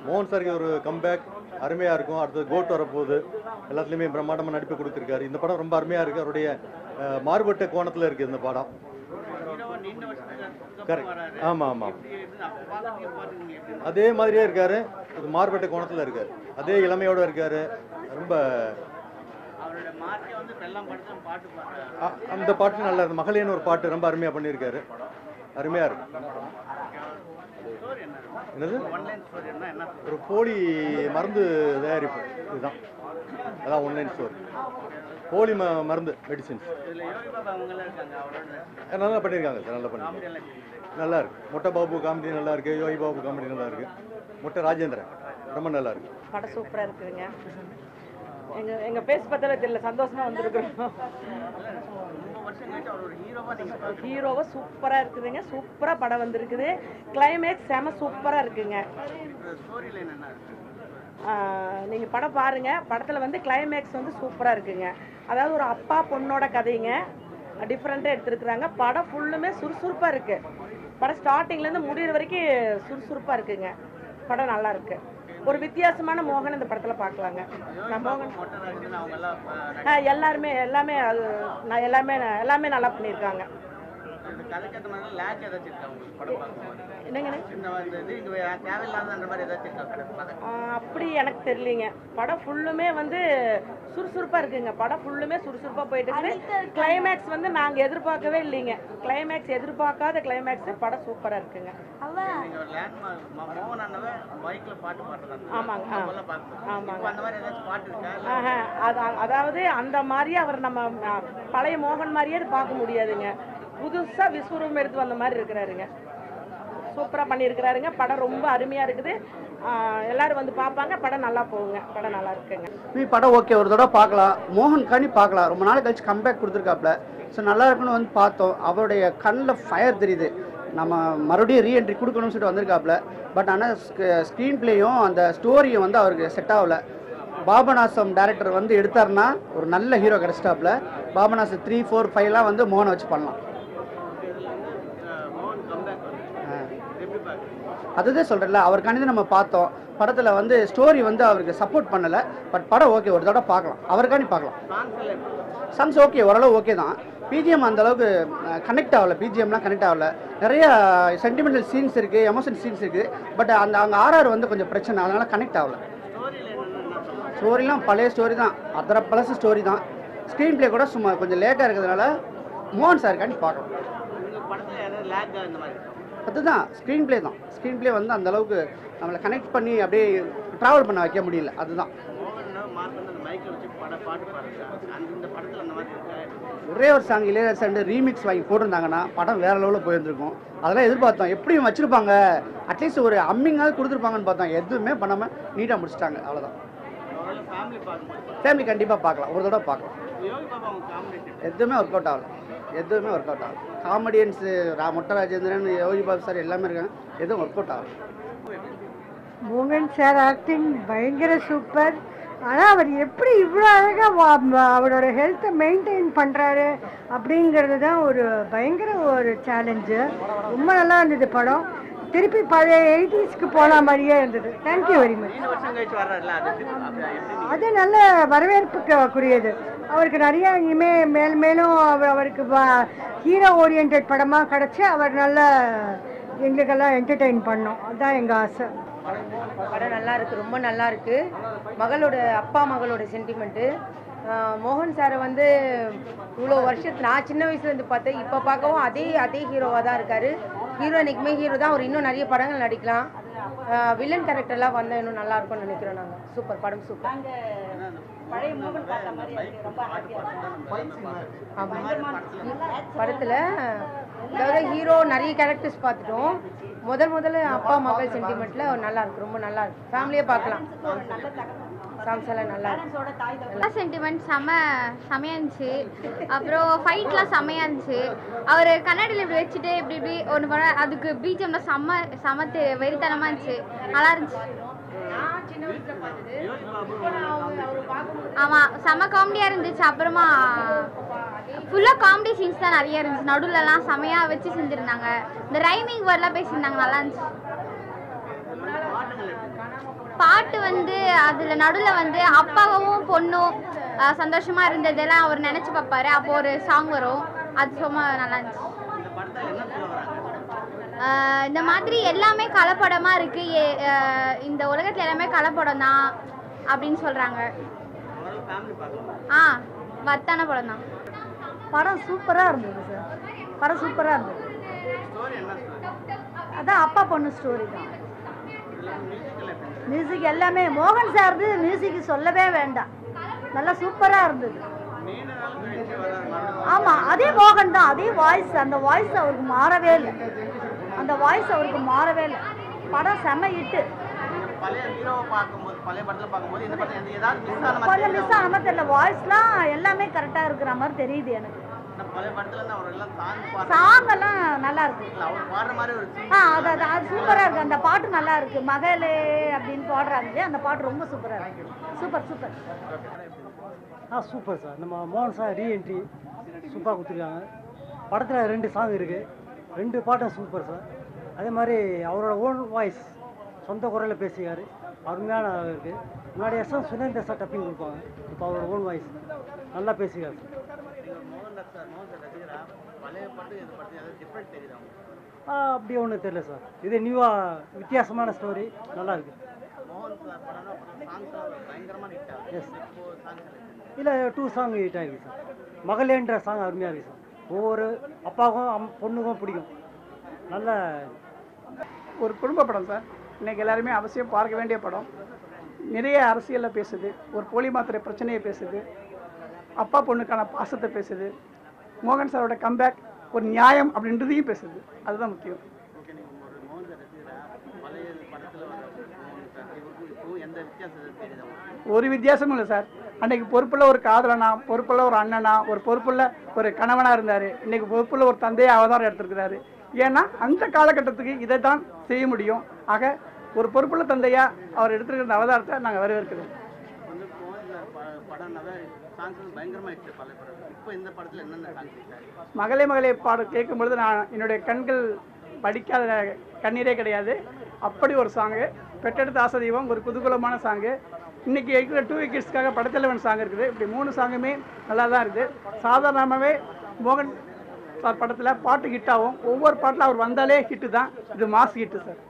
மோகன் சாருக்கு ஒரு கம்பேக் அருமையாக இருக்கும். அடுத்தது கோட் வரப்போகுது, எல்லாத்துலேயுமே பிரம்மாண்டமாக நடிப்பு கொடுத்துருக்காரு. இந்த படம் ரொம்ப அருமையாக இருக்குது. அவருடைய மாறுபட்ட கோணத்தில் இருக்குது இந்த படம். கரெக்ட். ஆமாம் ஆமாம், அதே மாதிரியே இருக்காரு. இது மாறுபட்ட கோணத்தில் இருக்காரு. அதே இளமையோடு இருக்காரு. ரொம்ப அந்த பாட்டு நல்லா இருக்கு. மகளிர்னு ஒரு பாட்டு ரொம்ப அருமையாக பண்ணியிருக்காரு. அருமையாக இருக்கு. என்னது? ஒரு போலி மருந்து தயாரிப்பு, இதுதான். அதான் ஒன்லைன் ஸ்டோரி. போலி மருந்து மெடிசின்ஸ் நல்லா பண்ணியிருக்காங்க சார். நல்லா பண்ணியிருக்காங்க. நல்லா இருக்கு. மொட்டை பாபு காமெடி நல்லா இருக்கு. யோகி பாபு காமெடி நல்லா இருக்கு. மொட்டை ராஜேந்திரன் ரொம்ப நல்லா இருக்கு. படம் சூப்பராக இருக்குதுங்க. எங்க பேஸ் பத்தல தெரியல, சந்தோஷமா வந்திருக்கிறோம். ஹீரோவா சூப்பரா இருக்குதுங்க. சூப்பரா படம் வந்திருக்குது. கிளைமேக்ஸ் செம சூப்பரா இருக்குங்க. நீங்க படம் பாருங்க. படத்துல வந்து கிளைமேக்ஸ் வந்து சூப்பரா இருக்குங்க. அதாவது ஒரு அப்பா பொண்ணோட கதைங்க, டிஃப்ரெண்டா எடுத்திருக்கிறாங்க. படம் ஃபுல்லுமே சுறுசுறுப்பா இருக்கு. படம் ஸ்டார்டிங்ல இருந்து முடிகிற வரைக்கும் சுறுசுறுப்பா இருக்குங்க. படம் நல்லா இருக்கு. ஒரு வித்தியாசமான மோகன் இந்த படத்துல பார்க்கலாங்க. எல்லாருமே எல்லாமே நல்லா பண்ணியிருக்காங்க. அப்படி எனக்கு தெரியலீங்க. படம் ஃபுல்லுமே வந்து சுறுசுறுப்பா இருக்குங்க. படம் ஃபுல்லுமே சுறுசுறுப்பா போயிட்டு இருக்கு. கிளைமேக்ஸ் வந்து நாங்க எதிர்பார்க்கவே இல்லைங்க. கிளைமேக்ஸ் எதிர்பார்க்காத கிளைமேக்ஸ். படம் சூப்பரா இருக்குங்க. ஆமாங்க ஆமாங்க. அதாவது அந்த மாதிரி அவர் நம்ம பழைய மோகன் மாதிரியே பார்க்க முடியாதுங்க. புதுசா விஸ்வரூபம் எடுத்து வந்த மாதிரி இருக்கிறாருங்க. சூப்பரா பண்ணியிருக்கிறாருங்க. படம் ரொம்ப அருமையா இருக்குது. எல்லாரும் வந்து பார்ப்பாங்க. படம் நல்லா போகுங்க. படம் நல்லா இருக்குங்க. படம் ஓகே, ஒரு தடவை பார்க்கலாம். மோகன் காணி பார்க்கலாம். ரொம்ப நாள் கழிச்சு கம்பேக் கொடுத்துருக்காப்புல. ஸோ நல்லா இருக்குன்னு வந்து பார்த்தோம். அவருடைய கண்ணில் ஃபயர் தெரியுது. நம்ம மறுபடியும் ரீஎன்ட்ரி கொடுக்கணும்னு சொல்லிட்டு வந்திருக்காப்புல. பட் ஆனால் ஸ்க்ரீன் பிளேயும் அந்த ஸ்டோரியும் வந்து அவருக்கு செட் ஆகலை. பாபநாசம் டைரக்டர் வந்து எடுத்தாருன்னா ஒரு நல்ல ஹீரோ கிடச்சிட்டாப்புல. பாபநாசம் 3, 4, 5 வந்து மோகனை வச்சு பண்ணலாம். அதுதான் சொல்கிறேன்ல, அவருக்கானது நம்ம பார்த்தோம். படத்தில் வந்து ஸ்டோரி வந்து அவருக்கு சப்போர்ட் பண்ணலை. பட் படம் ஓகே, ஒரு தடவை பார்க்கலாம். அவருக்கானி பார்க்கலாம். சாங்ஸ் ஓகே, ஓரளவு ஓகே தான். பிஜிஎம் அந்த அளவுக்கு கனெக்ட் ஆகலை. பிஜிஎம்லாம் கனெக்ட் ஆகலை. நிறைய சென்டிமெண்டல் சீன்ஸ் இருக்குது, எமோஷனல் சீன்ஸ் இருக்குது. பட் அங்கே ஆர்ஆர் வந்து கொஞ்சம் பிரச்சனை, அதனால் கனெக்ட் ஆகலை. ஸ்டோரிலாம் பழைய ஸ்டோரி தான். அதர பழசு ஸ்டோரி தான். ஸ்க்ரீன் பிளே கூட சும்மா கொஞ்சம் லேட்டாக இருக்கிறதுனால மோகன் சாருக்காண்டி பார்க்கலாம். அதுதான் ஸ்க்ரீன் பிளே தான். ஸ்க்ரீன் பிளே வந்து அந்த அளவுக்கு நம்மளை கனெக்ட் பண்ணி அப்படியே ட்ராவல் பண்ண வைக்க முடியல. அதுதான் ஒரே ஒரு சாங் இளையராஜா ரீமிக்ஸ் வாங்கி போட்டிருந்தாங்கன்னா படம் வேற லெவலில் போயிருந்துருக்கும். அதெல்லாம் எதிர்பார்த்தோம். எப்படியும் வச்சிருப்பாங்க, அட்லீஸ்ட் ஒரு அம்மிங்காவது கொடுத்துருப்பாங்கன்னு பார்த்தோம். எதுவுமே பண்ணாமல் நீட்டாக முடிச்சிட்டாங்க. அவ்வளோதான். ஃபேமிலி கண்டிப்பாக பார்க்கலாம். ஒரு தடவை பார்க்கலாம். எதுவுமே ஒர்க் அவுட் ஆகலை. எதுவுமே ஒர்க் அவுட் ஆகலை. காமெடியன்ஸு மொட்டை ராஜேந்திரன், யோகி பாபு சார் எல்லாமே இருக்காங்க. எதுவும் ஒர்க் அவுட் ஆகலை. மோகன் சார் ஆக்டிங் பயங்கர சூப்பர். ஆனால் அவர் எப்படி இவ்வளோ அழகாக அவரோட ஹெல்த்தை மெயின்டைன் பண்ணுறாரு அப்படிங்கிறது தான் ஒரு பயங்கர ஒரு சேலஞ்சு. ரொம்ப நல்லா இருந்தது படம். திருப்பி பழைய 80ஸ்க்கு போன மாதிரியே இருந்தது. Thank you very much. அது நல்ல வரவேற்புக்குரியது. அவருக்கு நிறைய இனிமேல் மேலும் அவருக்கு ஹீரோ ஓரியன்ட் படமாக கிடச்சி அவர் நல்ல எங்களுக்கெல்லாம் என்டர்டெயின் பண்ணோம். அதுதான் எங்கள் ஆசை. படம் நல்லா இருக்குது. ரொம்ப நல்லா இருக்குது. மகளோட சென்டிமெண்ட்டு. மோகன் சாரை வந்து இவ்வளோ வருஷத்து நான் சின்ன வயசுலேருந்து பார்த்தேன். இப்போ பார்க்கவும் அதே ஹீரோவாக தான் இருக்கார். ஹீரோ என்றைக்குமே ஹீரோ தான். அவர் இன்னும் நிறைய படங்கள் நடிக்கலாம். வில்லன் கேரக்டர்லாம் வந்தால் இன்னும் நல்லா இருக்கும்னு நினைக்கிறோம் நாங்கள். சூப்பர் படம், சூப்பர். பழைய மோகன் பார்த்த மாதிரி ரொம்ப படத்தில் அதாவது ஹீரோ நிறைய கேரக்டர்ஸ் பார்த்துட்டோம். முதல்ல அப்பா மகள் சென்டிமெண்ட்டில் நல்லா இருக்கு. ரொம்ப நல்லா இருக்கு. ஃபேமிலியே பார்க்கலாம். சாங்ஸ் எல்லாம் நல்லா இருக்கு. சென்டிமெண்ட் செமையா இருந்துச்சு. அப்புறம் ஃபைட்லாம் செமையா இருந்துச்சு. அவர் கண்ணாடியில் இப்படி வச்சுட்டு இப்படி ஒன்று பண்ண அதுக்கு பிஜிஎம்லாம் செம வெறித்தனமாக இருந்துச்சு. நல்லா இருந்துச்சு. ஆமாம், செம காமெடியாக இருந்துச்சு. அப்புறமா ஃபுல்லாக காமெடி சீன்ஸ் தான் நிறைய இருந்துச்சு. நடுவில்லாம் செமையாக வச்சு செஞ்சுருந்தாங்க. இந்த ரைமிங் வேர்டெலாம் பேசியிருந்தாங்க. நல்லா இருந்துச்சு. பாட்டு வந்து அதில் நடுவில் வந்து அப்பாவும் பொண்ணும் சந்தோஷமாக இருந்ததெல்லாம் அவர் நினச்சி பார்ப்பாரு. அப்போ ஒரு சாங் வரும், அது சும்மா நல்லா இருந்துச்சு. இந்த மாதிரி எல்லாமே கலப்படமாக இருக்குது, இந்த உலகத்தில் எல்லாமே கலப்படம் தான் அப்படின்னு சொல்கிறாங்க. வத்தான படம் தான். படம் சூப்பராக இருந்தது சார், படம் சூப்பராக இருந்தது. அதான் அப்பா பொண்ணு ஸ்டோரி தான். மியூசிக் எல்லாமே மோகன் சார்து மியூசிக் சொல்லவே வேண்டாம், நல்லா சூப்பராக இருந்தது. ஆமாம், அதே மோகன் தான், அதே வாய்ஸ், அந்த வாய்ஸ் அவருக்கு மாறவே இல்லை, அந்த வாய்ஸ் அவருக்கு மாறவே இல்லை. படம் செம்ம ஹிட்டு. கொஞ்சம் மிஸ் ஆன மாதிரி தெரியல, வாய்ஸ்லாம் எல்லாமே கரெக்டாக இருக்கிற மாதிரி தெரியுது எனக்கு. சாங் எல்லாம் நல்லா இருக்கு. அது சூப்பரா இருக்கு, அந்த பாட்டு நல்லா இருக்கு. மகளே அப்படின்னு பாடுறாங்க, அந்த பாட்டு ரொம்ப சூப்பரா இருக்கு. Super super. Super sir. நம்ம மோகன் சார் ரீஎன்ட்ரி சூப்பராக கொடுத்துருக்காங்க. படத்தில் 2 சாங் இருக்குது, 2 பாட்டும் சூப்பர் சார். அதே மாதிரி அவரோட ஓன் வாய்ஸ், சொந்த குரலில் பேசிக்காரு, அருமையான இருக்குது. முன்னாடி எஸ்எம் சுரேந்தர் சார் டப்பிங் கொடுப்பாங்க, இப்போ அவரோட ஓன் வாய்ஸ் நல்லா பேசிக்காரு சார். அப்படி ஒன்றும் தெரியல சார், இது நியூவாக வித்தியாசமான ஸ்டோரி, நல்லா இருக்கு. எஸ், இல்லை 2 சாங் ஹிட் ஆகிருக்கு சார். மகளேன்ற சாங் அருமையாக இருக்குது சார். ஒவ்வொரு அப்பாவுக்கும் பொண்ணுக்கும் பிடிக்கும். நல்ல ஒரு குடும்ப படம் சார். இன்றைக்கி எல்லாருமே அவசியம் பார்க்க வேண்டிய படம். நிறைய அரசியலில் பேசுது, ஒரு போலி மாத்திரை பிரச்சனையை பேசுது, அப்பா பொண்ணுக்கான பாசத்தை பேசுது, மோகன் சாரோட கம்பேக் ஒரு நியாயம் அப்படின்றதையும் பேசுது. அதுதான் முக்கியம். ஒரு வித்தியாசமும் இல்லை சார். அன்றைக்கி பொறுப்புள்ள ஒரு காதலனா, பொறுப்புள்ள ஒரு அண்ணனா, ஒரு பொறுப்புள்ள ஒரு கணவனாக இருந்தார். இன்றைக்கி பொறுப்புள்ள ஒரு தந்தையை அவதாரம் எடுத்திருக்கிறாரு. ஏன்னா அந்த காலகட்டத்துக்கு இதை தான் செய்ய முடியும். ஆக ஒரு பொறுப்புள்ள தந்தையாக அவர் எடுத்துருக்கிற அவதாரத்தை நாங்கள் வரவேற்கிறோம். மகளே மகளே பாட கேட்கும் பொழுது நான் என்னுடைய கண்கள் படிக்காத கண்ணீரே கிடையாது. அப்படி ஒரு சாங்கு. பெற்றெடுத்த ஆசதீபம் ஒரு குதூகலமான சாங்கு. இன்றைக்கி இருக்கிற 2 விக்கெட்ஸ்க்காக படத்தலைவன் சாங் இருக்குது. இப்படி 3 சாங்குமே நல்லா தான் இருக்குது. சாதாரணமாகவே மோகன் சார் படத்தில் பாட்டு ஹிட் ஆகும். ஒவ்வொரு பாட்டில் அவர் வந்தாலே ஹிட்டு தான். இது மாஸ் ஹிட்டு சார்.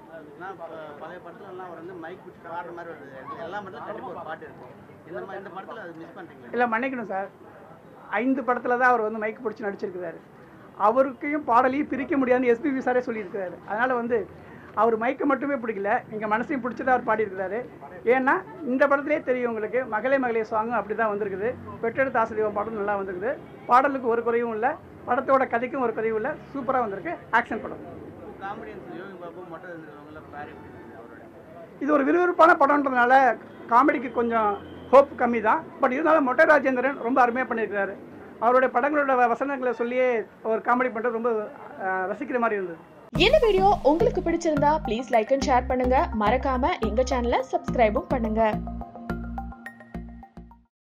இல்லை மன்னிக்கணும் சார், 5 படத்தில் தான் அவர் வந்து மைக் பிடிச்சி நடிச்சிருக்கிறாரு. அவருக்கையும் பாடலையும் பிரிக்க முடியாதுன்னு எஸ்பிபி சாரே சொல்லியிருக்கிறாரு. அதனால் அவர் மைக்கை மட்டுமே பிடிக்கல, எங்கள் மனசையும் பிடிச்சதான் அவர் பாடியிருக்கிறாரு. ஏன்னா இந்த படத்திலே தெரியும் உங்களுக்கு, மகளே மகளே சாங்கும் அப்படி தான் வந்திருக்குது. பெற்றெடுத்த ஆசிரியர் பாடலும் நல்லா வந்திருக்குது. பாடலுக்கு ஒரு குறையும் இல்லை, படத்தோட கதைக்கும் ஒரு குறையும் இல்லை. சூப்பராக வந்திருக்கு. ஆக்ஷன் படம். இது ஒரு விறுவிறுப்பான படம்ன்றதுனால காமெடிக்கு கொஞ்சம் ஹோப் கம்மி தான். பட் இருந்தாலும் மொட்டை ராஜேந்திரன் ரொம்ப அருமையாக பண்ணியிருக்கிறாரு. அவருடைய படங்களோட வசனங்களை சொல்லியே ஒரு காமெடி பண்ணுறது ரொம்ப ரசிக்கிற மாதிரி இருந்தது. இந்த வீடியோ உங்களுக்கு பிடிச்சிருந்தா ப்ளீஸ் லைக் அண்ட் ஷேர் பண்ணுங்க. மறக்காம எங்க சேனலை சப்ஸ்கிரைபும் பண்ணுங்க.